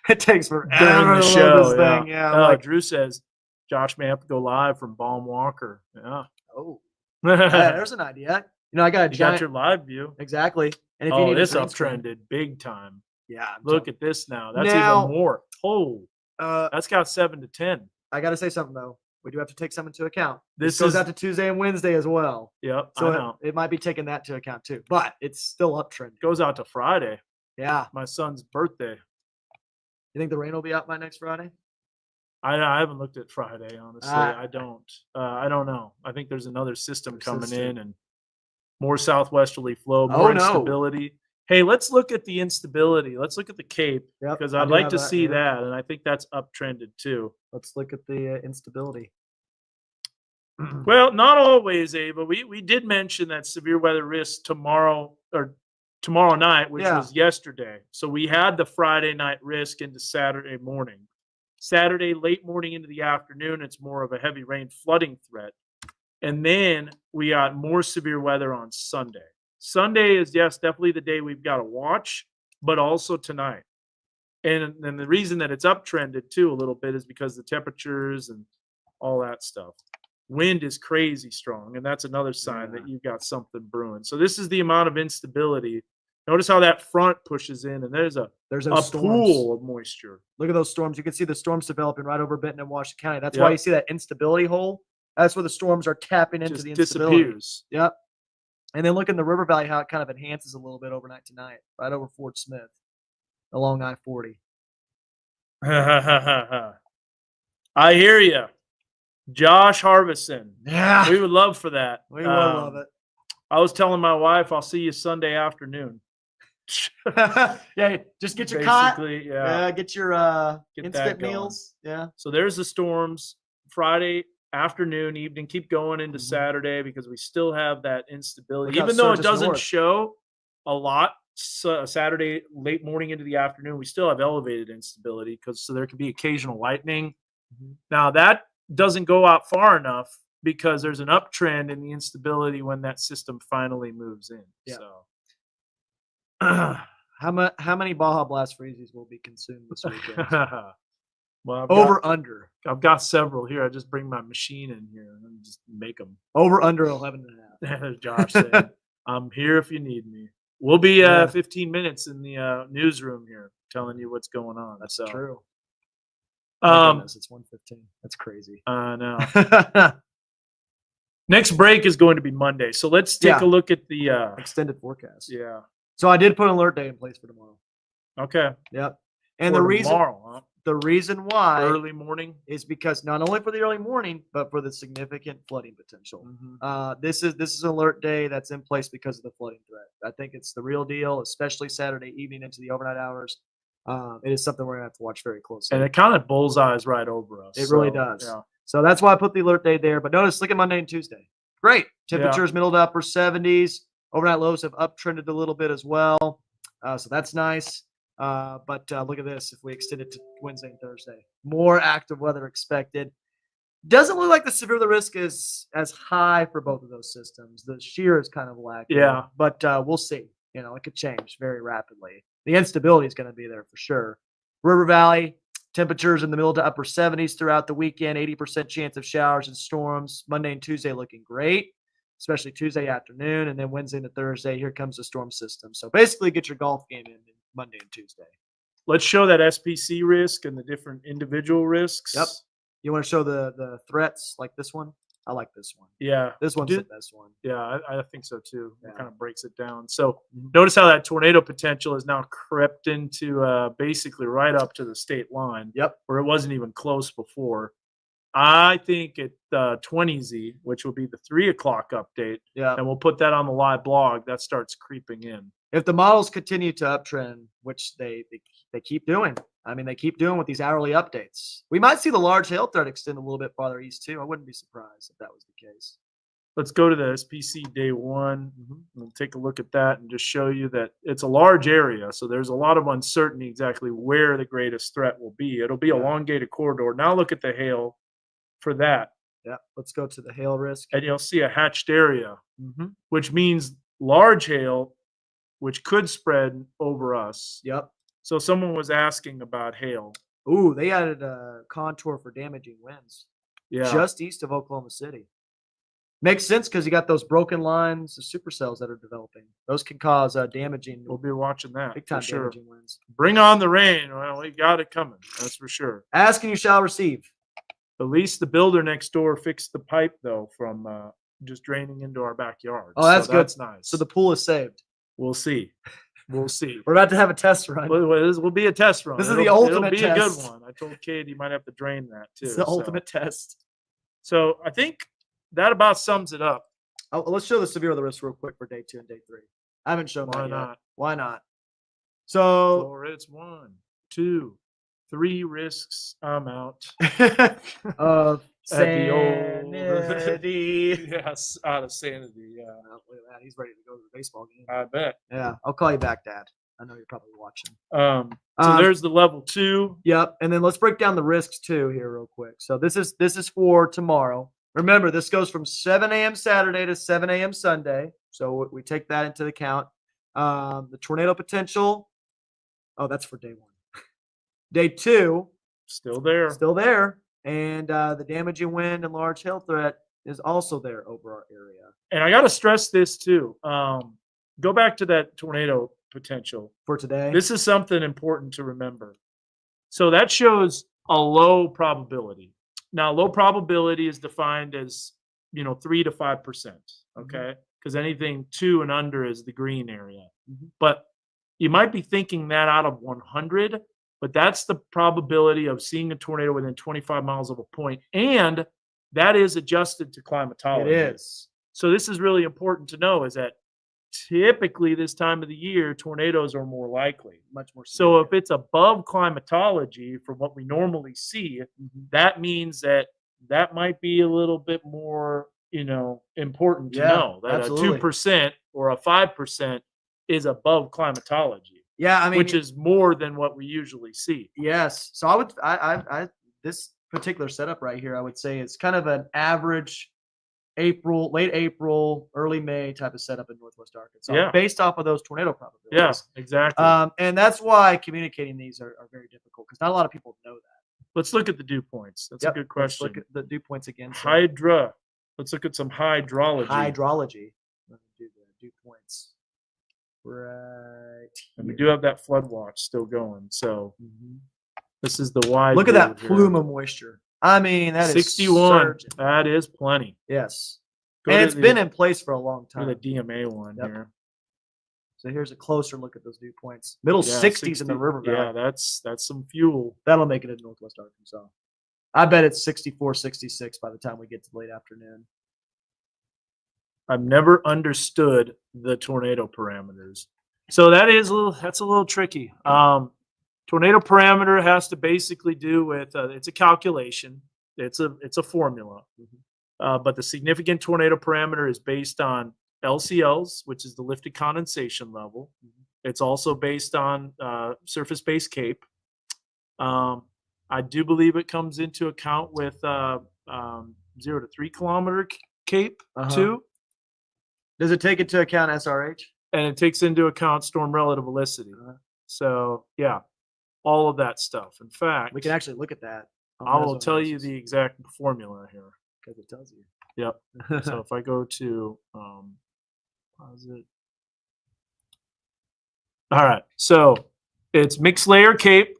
It takes forever during the to show. load this thing. Yeah. Drew says Josh may have to go live from Baum Walker. Yeah. Oh. There's an idea. You know, I got a giant. Got your live view. Exactly. And if you need this uptrended big time. Yeah. Look at this now. That's even more. Oh. That's got 7 to 10. I got to say something though. We do have to take some into account. This goes out to Tuesday and Wednesday as well. Yep. So it might be taking that to account too, but it's still uptrending. Goes out to Friday. Yeah. My son's birthday. You think the rain will be out by next Friday? I haven't looked at Friday, honestly. I don't know. I think there's another system coming in and more southwesterly flow, more instability. Hey, let's look at the instability. Let's look at the Cape because I'd like to see that, and I think that's uptrended too. Let's look at the instability. Well, not always, but we did mention that severe weather risk tomorrow night, which was yesterday. So we had the Friday night risk into Saturday morning. Saturday late morning into the afternoon, it's more of a heavy rain flooding threat. And then we got more severe weather on Sunday. Sunday is, definitely the day we've got to watch, but also tonight. And the reason that it's uptrended too a little bit is because the temperatures and all that stuff. Wind is crazy strong, and that's another sign that you've got something brewing. So this is the amount of instability. Notice how that front pushes in, and there's a pool of moisture. Look at those storms. You can see the storms developing right over Benton and Washington County. That's why you see that instability hole. That's where the storms are tapping into the instability. Disappears. Yep. And then look in the River Valley how it kind of enhances a little bit overnight tonight, right over Fort Smith, along I-40. I hear you. Josh Harbison. Yeah. We would love for that. We would love it. I was telling my wife I'll see you Sunday afternoon. Yeah, just get your cot. Yeah. Get your instant meals. Yeah. So there's the storms. Friday afternoon, evening, keep going into Saturday because we still have that instability. Even though it doesn't show a lot Saturday late morning into the afternoon, we still have elevated instability so there can be occasional lightning. Now that doesn't go out far enough because there's an uptrend in the instability when that system finally moves in. So How many Baja Blast Freezies will be consumed this weekend? Well, Under. I've got several here. I just bring my machine in here and just make them. Over under 11 and a half. There's Josh saying, I'm here if you need me. We'll be 15 minutes in the newsroom here telling you what's going on. That's so true. It's 1:15. That's crazy. I know. Next break is going to be Monday. So let's take a look at the extended forecast. Yeah. So I did put an alert day in place for tomorrow. Okay. Yep. And for the reason why early morning is because not only for the early morning, but for the significant flooding potential. Mm-hmm. This is an alert day that's in place because of the flooding threat. I think it's the real deal, especially Saturday evening into the overnight hours. It is something we're gonna have to watch very closely. And it kind of bullseyes right over us. It really does. Yeah. So that's why I put the alert day there. But notice, look at Monday and Tuesday. Great. Temperatures middle to upper 70s. Overnight lows have uptrended a little bit as well. So that's nice. But look at this. If we extend it to Wednesday and Thursday, more active weather expected. Doesn't look like the severe of the risk is as high for both of those systems. The shear is kind of lacking. Yeah. But we'll see. It could change very rapidly. The instability is going to be there for sure. River Valley, temperatures in the middle to upper 70s throughout the weekend, 80% chance of showers and storms. Monday and Tuesday looking great, especially Tuesday afternoon. And then Wednesday and Thursday, here comes the storm system. So basically get your golf game in Monday and Tuesday. Let's show that SPC risk and the different individual risks. Yep. You want to show the threats like this one? I like this one. Yeah. This one's the best one. Yeah, I think so too. It kind of breaks it down. So notice how that tornado potential is now crept into basically right up to the state line. Yep. Where it wasn't even close before. I think at 20Z, which will be the 3 o'clock update, and we'll put that on the live blog, that starts creeping in. If the models continue to uptrend, which they keep doing, I mean, they keep doing with these hourly updates, we might see the large hail threat extend a little bit farther east too. I wouldn't be surprised if that was the case. Let's go to the SPC day 1. We'll take a look at that and just show you that it's a large area. So there's a lot of uncertainty exactly where the greatest threat will be. It'll be a elongated corridor. Now look at the hail for that. Yeah, let's go to the hail risk. And you'll see a hatched area, which means large hail, which could spread over us. Yep. So someone was asking about hail. Ooh, they added a contour for damaging winds. Yeah. Just east of Oklahoma City. Makes sense because you got those broken lines of supercells that are developing. Those can cause damaging. We'll be watching that. Big time for sure. damaging winds. Bring on the rain. Well, we got it coming. That's for sure. Ask and you shall receive. At least the builder next door fixed the pipe though from just draining into our backyard. Oh, that's good. That's nice. So the pool is saved. We'll see. We'll see. We're about to have a test run. This will be a test run. This is the ultimate test. It'll be test. a good one. I told Kate you might have to drain that too. It's the ultimate test. So I think that about sums it up. Oh, let's show the severe of the risk real quick for day 2 and day 3. I haven't shown that yet. Why not? So Florida's 1, 2, 3 risks. I'm out. Of sanity. Yes, out of sanity. Yeah. Look at that. He's ready to go to the baseball game. I bet. Yeah. I'll call you back, Dad. I know you're probably watching. So there's the level 2. Yep. And then let's break down the risks too here real quick. So this is for tomorrow. Remember, this goes from 7 a.m. Saturday to 7 a.m. Sunday. So we take that into account. The tornado potential. Oh, that's for day 1. Day 2. Still there. Still there. And the damaging wind and large hail threat is also there over our area. And I got to stress this too. Go back to that tornado potential. For today. This is something important to remember. So that shows a low probability. Now, low probability is defined as, 3 to 5%. Okay. Because anything 2 and under is the green area. But you might be thinking that out of 100, but that's the probability of seeing a tornado within 25 miles of a point. And that is adjusted to climatology. It is. So this is really important to know is that typically this time of the year, tornadoes are more likely. Much more. So if it's above climatology from what we normally see, that means that might be a little bit more, important to know that absolutely. a 2% or a 5% is above climatology. Yeah, I mean, which is more than what we usually see. Yes. So I this particular setup right here, I would say it's kind of an average April, late April, early May type of setup in Northwest Arkansas, Yeah. based off of those tornado probabilities. Yeah, exactly. And that's why communicating these are very difficult because not a lot of people know that. Let's look at the dew points. That's a good Let's question. look at the dew points again. So Hydra. Let's look at some hydrology. hydrology. Let me do the dew points. Right. And we do have that flood watch still going. So this is the wide. Look at that view here. plume of moisture. I mean, that is 61. surging. That is plenty. Yes. Go And to it's the- been in place for a long to time. the DMA one Yep. here. So here's a closer look at those dew points. Middle Yeah, 60s in the 60 river valley. Yeah, that's some fuel. That'll make it in Northwest Arkansas. I bet it's 64, 66 by the time we get to late afternoon. I've never understood the tornado parameters. So that's a little tricky. Tornado parameter has to basically do with it's a calculation. It's a formula. But the significant tornado parameter is based on LCLs, which is the lifted condensation level. It's also based on surface-based CAPE. I do believe it comes into account with 0 to 3 kilometer CAPE too. Does it take into account SRH? And it takes into account storm relative velocity. So yeah, all of that stuff. In fact, We can actually look at that. I will tell you the exact formula here. because it tells you. Yep. So if I go to posit. All right. So it's mixed layer CAPE,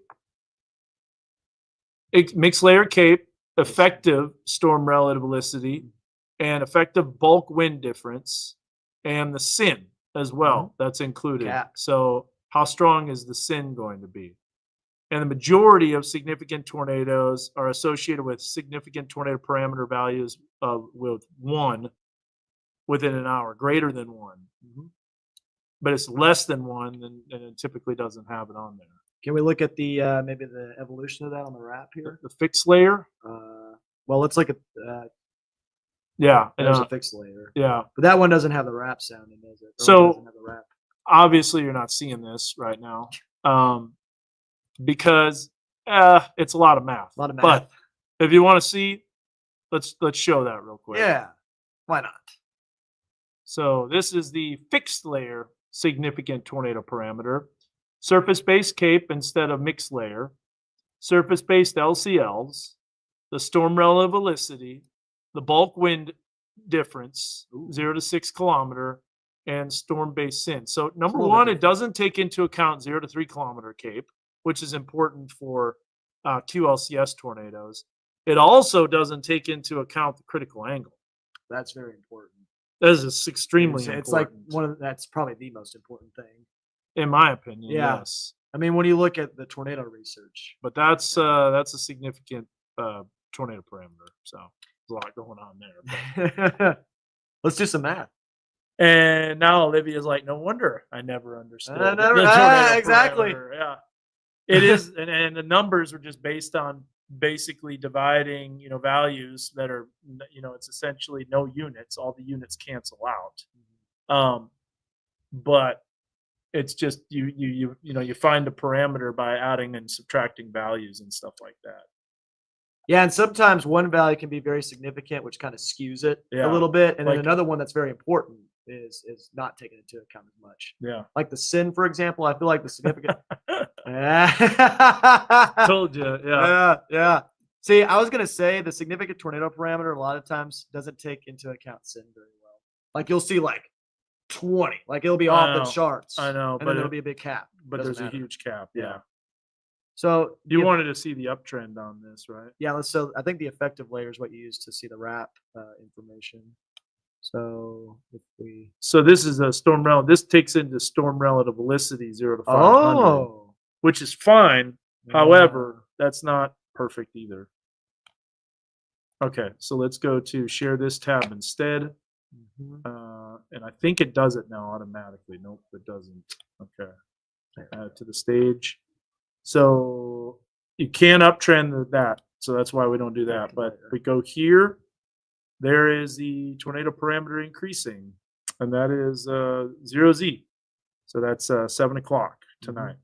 effective storm relative velocity, and effective bulk wind difference, and the SIN as well. That's included. Cap. So how strong is the SIN going to be? And the majority of significant tornadoes are associated with significant tornado parameter values with 1 within an hour, greater than 1. But it's less than 1, then it typically doesn't have it on there. Can we look at the maybe the evolution of that on the wrap here? The fixed layer, Well, let's look at yeah, there's a fixed layer, yeah. but that one doesn't have the wrap sound in, does it? Or it So- doesn't have the wrap. Obviously, you're not seeing this right now because it's a lot of math. A lot of math. But if you want to see, let's show that real quick. Yeah, why not? So this is the fixed layer significant tornado parameter, surface-based CAPE instead of mixed layer, surface-based LCLs, the storm relative velocity, the bulk wind difference, 0 to 6 kilometer, and storm-based SIN. So number little one, bit it doesn't take into account 0 to 3 kilometer CAPE, which is important for QLCS tornadoes. It also doesn't take into account the critical angle. That's very important. That is extremely important. It's like that's probably the most important thing. in my opinion. Yeah. Yes, I mean, when you look at the tornado research, but that's a significant tornado parameter. So there's a lot going on there. let's do some math. And now Olivia's like, no wonder I never understood. I the never- tornado exactly. parameter." Yeah, it is, and the numbers are just based on basically dividing, values that are, it's essentially no units. All the units cancel out. But it's just you find a parameter by adding and subtracting values and stuff like that. Yeah, and sometimes one value can be very significant, which kind of skews it Yeah. a little bit, and then Like- another one that's very important is not taken into account as much. Yeah, Like the sin, for example, I feel like the significant. told you. Yeah, Yeah. See, I was gonna say the significant tornado parameter a lot of times doesn't take into account sin very well. Like you'll see like 20, like it'll be I off the know, charts. I know, and but then there'll be a big cap. but Doesn't there's a matter. huge cap. Yeah. Yeah, So you the- wanted to see the uptrend on this, right? Yeah, so I think the effective layer is what you use to see the wrap information. So if we So this is a storm relative. This takes into storm relative velocity 0 to 500, which is fine. However, that's not perfect either. Okay, so let's go to share this tab instead. And I think it does it now automatically. Nope, it doesn't. Okay. Add to the stage. So you can uptrend that. So that's why we don't do that. But we go here. There is the tornado parameter increasing. And that is 0Z. So that's 7 o'clock tonight.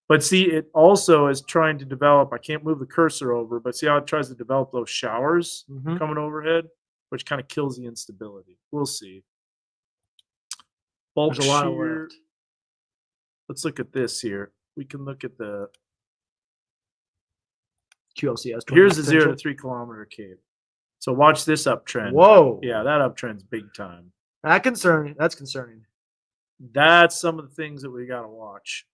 But see, it also is trying to develop. I can't move the cursor over, but see how it tries to develop those showers coming overhead? which kind of kills the instability. We'll see. Bulk There's a lot of shear. lift. Let's look at this here. We can look at the. QLCS. Here's the 0 to 3 kilometer cape. So watch this uptrend. Whoa. Yeah, that uptrend's big time. That's concerning. That's some of the things that we got to watch.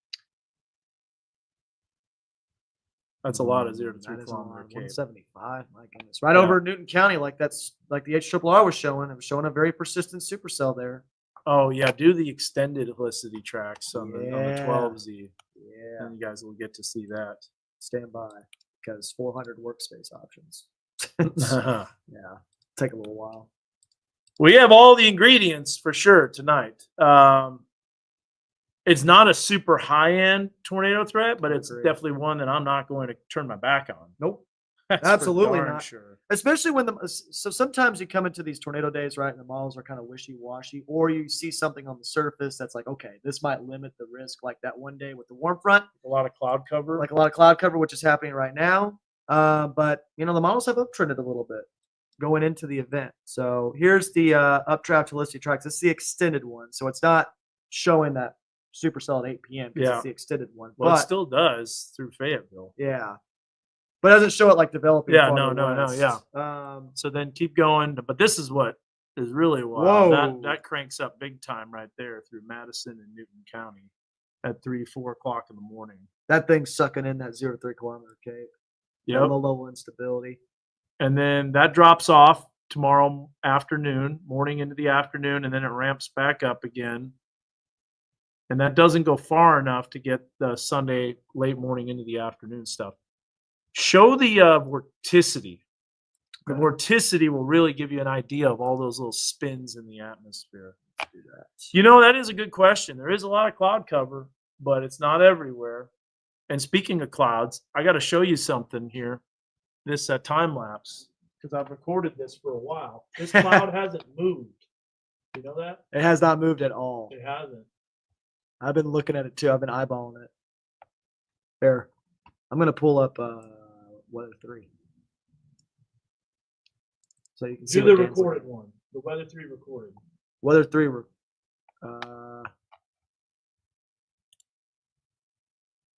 That's a lot of 0 to 3 That is a lot. kilometer cape. 175. My goodness. Right over Newton County, like that's like the HRRR was showing. It was showing a very persistent supercell there. Oh yeah, do the extended helicity tracks on the Yeah. 12Z, Yeah. and you guys will get to see that. Stand by because 400 workspace options. We Yeah. Take a little while. have all the ingredients for sure tonight. It's not a super high-end tornado threat, but it's Agreed. definitely one that I'm not going to turn my back on. Nope. That's for Absolutely darn not. Sure. Especially when so sometimes you come into these tornado days, right, and the models are kind of wishy-washy, or you see something on the surface that's like, okay, this might limit the risk, like that one day with the warm front, A lot of cloud cover. like a lot of cloud cover, which is happening right now. But the models have uptrended a little bit going into the event. So here's the updraft helicity tracks. This is the extended one, so it's not showing that supercell at 8 p.m. because Yeah. it's the extended one. Well, but it still does through Fayetteville. yeah, but it doesn't show it like developing. Yeah, farther no, west. yeah. So then keep going. But this is what is really wild. Whoa. That cranks up big time right there through Madison and Newton County at 3, 4 o'clock in the morning. That thing's sucking in that 0 to 3 kilometer cape. Yep. Low level instability. And then that drops off tomorrow afternoon, morning into the afternoon, and then it ramps back up again. And that doesn't go far enough to get the Sunday late morning into the afternoon stuff. Show the vorticity. The Okay. vorticity will really give you an idea of all those little spins in the atmosphere. Do that. That is a good question. There is a lot of cloud cover, but it's not everywhere. And speaking of clouds, I got to show you something here. This time lapse, because I've recorded this for a while. This cloud hasn't moved. You know that? It has not moved at all. It hasn't. I've been looking at it too. I've been eyeballing it. There. I'm gonna pull up Weather 3. So you can see Do the what Dan's looking recorded at. one. The Weather 3 recorded. Weather 3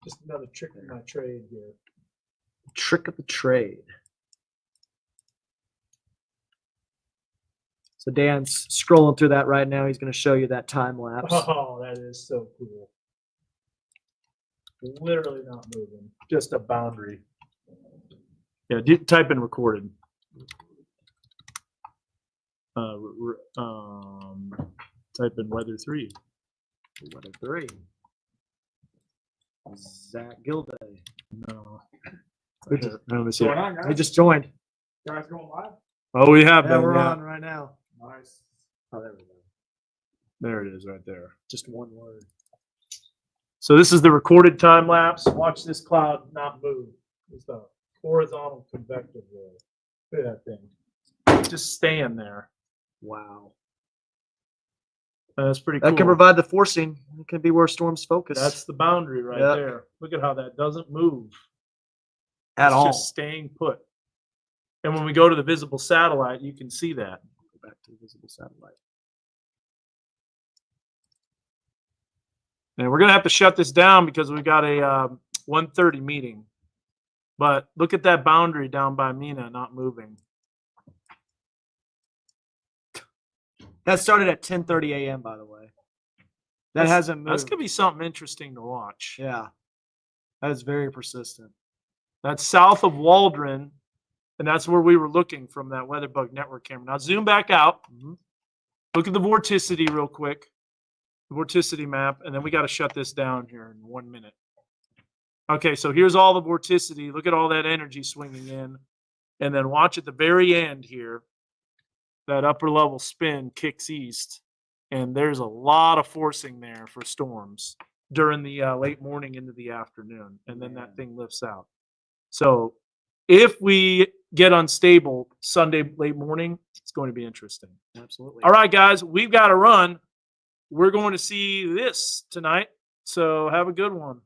Just another trick in my trade here. trick of the trade. So Dan's scrolling through that right now. He's going to show you that time lapse. Oh, that is so cool. Literally not moving. Just a boundary. Yeah, type in recorded. Type in Weather 3. Weather 3. Zach Gilday. No. Let me see. Going on, guys? He just joined. Guys going live? Oh, we have Yeah, been. we're Yeah. on right now. Nice. Oh, there we go. There it is right there. Just one word. So this is the recorded time lapse. Watch this cloud not move. It's the horizontal convective roll. Look at that thing. Just staying there. Wow. That's pretty That cool. can provide the forcing. It can be where storms focus. That's the boundary right Yep. there. Look at how that doesn't move. at It's all. just staying put. And when we go to the visible satellite, you can see that. Go back to the visible satellite. And we're going to have to shut this down because we've got a 1:30 meeting. But look at that boundary down by Mina not moving. That started at 10:30 a.m. by the way. That That's- hasn't moved. That's going to be something interesting to watch. Yeah. That is very persistent. That's south of Waldron, and that's where we were looking from that WeatherBug network camera. Now zoom back out. Mhm. Look at the vorticity real quick. The vorticity map, and then we got to shut this down here in 1 minute. Okay, so here's all the vorticity. Look at all that energy swinging in. And then watch at the very end here, that upper level spin kicks east. And there's a lot of forcing there for storms during the late morning into the afternoon. And then that Man. thing lifts out. So if we get unstable Sunday late morning, it's going to be interesting. Absolutely. All right, guys, we've got to run. We're going to see this tonight. So have a good one.